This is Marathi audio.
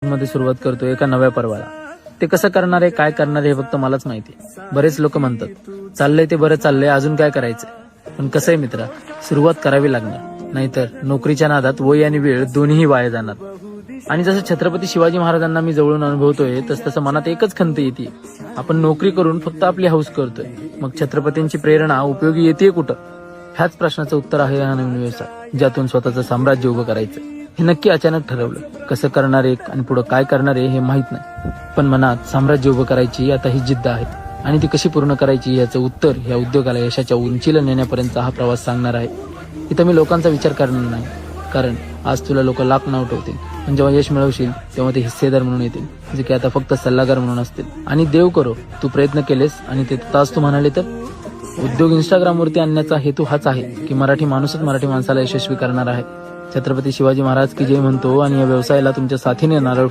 मध्ये सुरुवात करतोय एका नव्या पर्वाला. ते कसं करणार आहे, काय करणार आहे हे फक्त मलाच माहिती. बरेच लोक म्हणतात चाललंय ते बरं चाललंय, अजून काय करायचंय. पण कसं आहे मित्रा, सुरुवात करावी लागणार, नाहीतर नोकरीच्या नादात वय आणि वेळ दोन्हीही वाया जाणार. आणि जसं छत्रपती शिवाजी महाराजांना मी जवळून अनुभवतोय, तसं मनात एकच खंत येते, आपण नोकरी करून फक्त आपली हौस करतोय, मग छत्रपतींची प्रेरणा उपयोगी येते कुठं. ह्याच प्रश्नाचं उत्तर आहे हा नवीन व्यवसाय, ज्यातून स्वतःचं साम्राज्य उभं करायचं. हे नक्की अचानक ठरवलं, कसं करणार एक आणि पुढे काय करणार आहे हे माहित नाही, पण मनात साम्राज्य उभं करायची आता ही जिद्द आहे. आणि ती कशी पूर्ण करायची याचं उत्तर या उद्योगाला यशाच्या उंचीला नेण्यापर्यंत हा प्रवास सांगणार आहे. इथं मी लोकांचा विचार करणार नाही, कारण आज तुला लोक लाख नाव ठेवतील, पण जेव्हा यश मिळवशील तेव्हा ते हिस्सेदार म्हणून येतील, जे की आता फक्त सल्लागार म्हणून असतील. आणि देव करो तू प्रयत्न केलेस आणि ते तास तू म्हणाले तर. उद्योग इंस्टाग्रामवरती आणण्याचा हेतू हाच आहे की मराठी माणूसच मराठी माणसाला यशस्वी करणार आहे. छत्रपती शिवाजी महाराज की जय म्हणतो आणि या व्यवसायाला तुमच्या साथीने नारळ